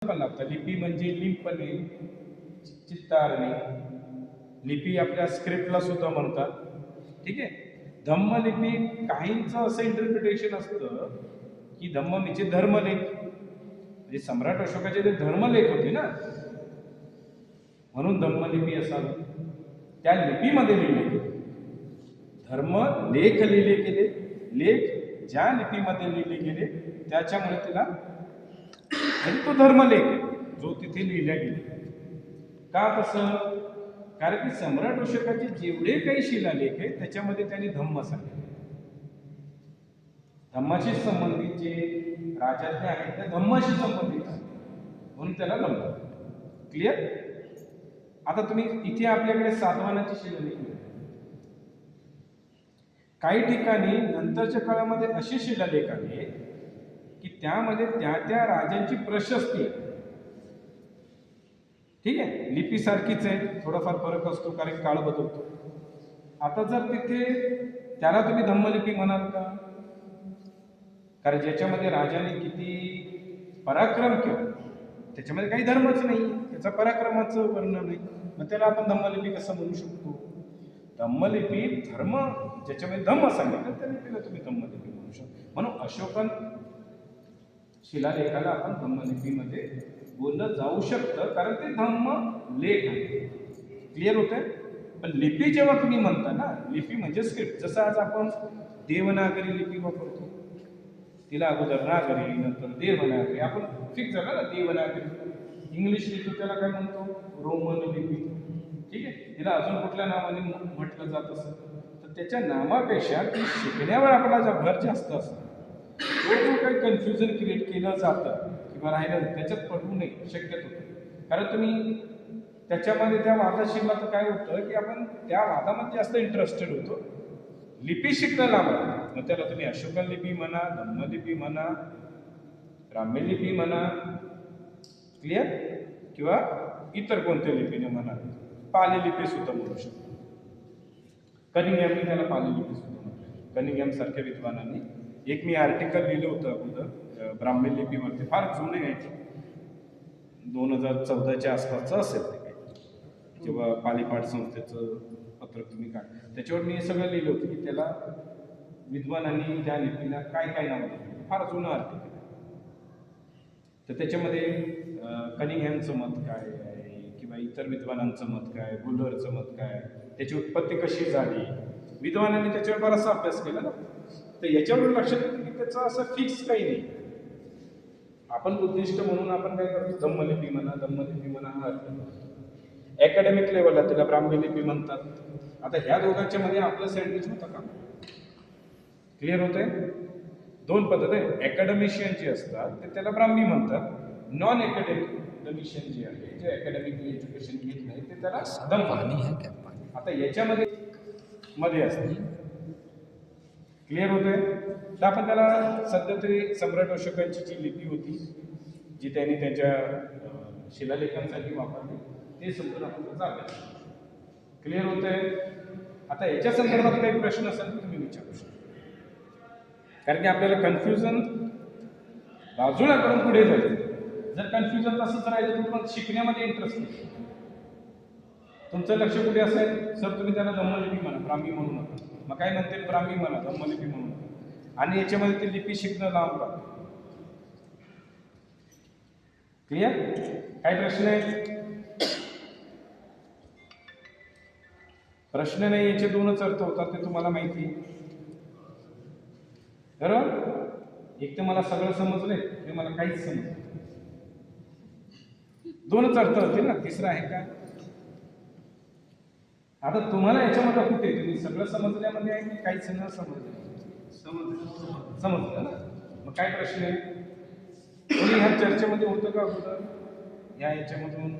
पण लागतं. लिपी म्हणजे लिंपणे, चित्तारणे. लिपी आपल्या स्क्रिप्टला सुद्धा म्हणतात. ठीक आहे. धम्मलिपी काहींचं असं इंटरप्रिटेशन असतं की धम्म म्हणजे धर्मलेख, म्हणजे सम्राट अशोकाचे जे धर्मलेख होते ना, म्हणून धम्मलिपी असावी. त्या लिपीमध्ये लिहिले गेले धर्म लेख लिहिले गेले. लेख ज्या लिपीमध्ये लिहिले गेले त्याच्यामुळे तिला म्हणजे तो धर्मलेख आहे जो तिथे लिहिला गेला. का तसं? कारण की सम्राट अशोकाचे जेवढे काही शिलालेख आहे त्याच्यामध्ये त्यांनी धम्म सांगितले. धम्माशी संबंधित जे राजाज्ञा आहेत त्या धम्माशी संबंधित आहेत, म्हणून त्याला धम्म. क्लिअर? आता तुम्ही इथे आपल्याकडे सातवाहनाची शिलालेख मिळते. काही ठिकाणी नंतरच्या काळामध्ये असे शिलालेख आले की त्यामध्ये त्या त्या राजांची प्रशस्ती. ठीक आहे. लिपी सारखीच आहे, थोडाफार फरक असतो कारण काळ बदलतो. आता जर तिथे त्याला तुम्ही धम्मलिपी म्हणाल का? कारण ज्याच्यामध्ये राजाने किती पराक्रम केला त्याच्यामध्ये काही धर्मच नाही, त्याचा पराक्रमाचं वर्णन नाही, मग त्याला आपण धम्मलिपी कसं म्हणू शकतो? धम्मलिपी धर्म ज्याच्यामध्ये धम्म सांगितलं त्या लिपीला तुम्ही धम्मलिपी म्हणू शकतो. म्हणून अशोकन शिलालेखाला आपण धम्मलिपीमध्ये बोललं जाऊ शकतं कारण ते धम्म लेख आहे. क्लिअर होतंय? पण लिपी जेव्हा तुम्ही म्हणता ना, लिपी म्हणजे स्क्रिप्ट. जसं आज आपण देवनागरी लिपी वापरतो, तिला अगोदर नागरी नंतर देवनागरी, आपण फिक्स झालं ना देवनागरी. इंग्लिश लिपी त्याला काय म्हणतो? रोमन लिपी. ठीक आहे. तिला अजून कुठल्या नावाने म्हटलं जात असेल तर त्याच्या नावापेक्षा ती शिकण्यावर आपला भर जास्त असतो. जो काही कन्फ्युजन क्रिएट केलं जातं किंवा राहिलं त्याच्यात पडू नये शक्यतो. कारण तुम्ही त्याच्यामध्ये त्या वादात शिकला तर काय होतं की आपण त्या वादामध्ये जास्त इंटरेस्टेड होतो. लिपी शिकणं लाभलं मग त्याला तुम्ही अशोकन लिपी म्हणा, धम्मलिपी म्हणा, ब्राह्मी लिपी म्हणा, क्लिअर, किंवा इतर कोणत्या लिपीने म्हणा. पाली लिपी सुद्धा म्हणू शकतो. कनिंगहॅमने त्याला पाली लिपी सुद्धा म्हटलं. कनिंगहॅम सारख्या विद्वानांनी एक मी आर्टिकल लिहिलं होतं अगोदर ब्राह्मी लिपीवरती, फार जुने आहे, 2014च्या आसपासचं असेल ते काही, जेव्हा पालीपाठ संस्थेचं पत्रक तुम्ही काढ, त्याच्यावर मी सगळं लिहिलं होतं की त्याला विद्वानांनी त्या लिपीला काय काय नाव दिलं. फार जुनं आर्टिकल. तर त्याच्यामध्ये कनिंगहॅमचं मत काय आहे किंवा इतर विद्वानांचं मत काय, बुलरचं मत काय, त्याची उत्पत्ती कशी झाली, विद्वानांनी त्याच्यावर बराचसा अभ्यास केला ना. तर याच्यावर लक्षात येतं की त्याचं असं फिक्स काही नाही. आपण उद्दिष्ट म्हणून आपण काय करतो? धम्मलिपी म्हणा, धम्मलिपी म्हणा हा अर्थ करतो. अकॅडमिक लेवलला त्याला ब्राह्मी लिपी म्हणतात. आता ह्या दोघांच्या मध्ये आपलं सँडविच होतं का? क्लिअर होतंय? दोन पद्धत आहे. अकॅडमिशियन जे असतात ते त्याला ब्राह्मी म्हणतात. नॉन अकॅडमिशियन जे आहे, जे अकॅडमिक एज्युकेशन घेत नाही ते त्याला धम्म. आता याच्यामध्ये मध्ये असते. क्लिअर होतंय? तर आपण त्याला सध्या तरी सम्राट अशोकांची जी लिपी होती जी त्यांनी त्यांच्या शिलालेखांसाठी वापरली ते समजून आपण जाऊया. क्लिअर होतंय? आता याच्या संदर्भात काही प्रश्न असेल तर तुम्ही विचारू शकता. कारण की आपल्याला कन्फ्युजन बाजूला करून पुढे जायचं. जर कन्फ्युजन तसंच राहिलं तर तुम्हाला शिकण्यामध्ये इंटरेस्ट नाही. तुमचं लक्ष कुठे असेल? सर तुम्ही त्याला धम्मलिपी म्हणा, ब्राह्मी म्हणू नका. मग काय म्हणते? ब्राह्मी म्हणा, धम्मलिपी म्हणू नका. आणि याच्यामध्ये ते लिपी शिकणं लांब राहतं. क्लिअर? काय प्रश्न आहे? प्रश्न नाही. याचे दोनच अर्थ होतात ते तुम्हाला माहिती आहे. बरोबर? एक तर मला सगळं समजलंय, ते मला काहीच समजलं. दोनच अर्थ होते ना, तिसरा आहे का? आता तुम्हाला याच्यामध्ये कुठे तुम्ही सगळं समजल्यामध्ये आहे की काहीच न समजलं? समजलं ना. मग काय प्रश्न आहे? कोणी ह्या चर्चेमध्ये होतं का अगोदर? या याच्यामधून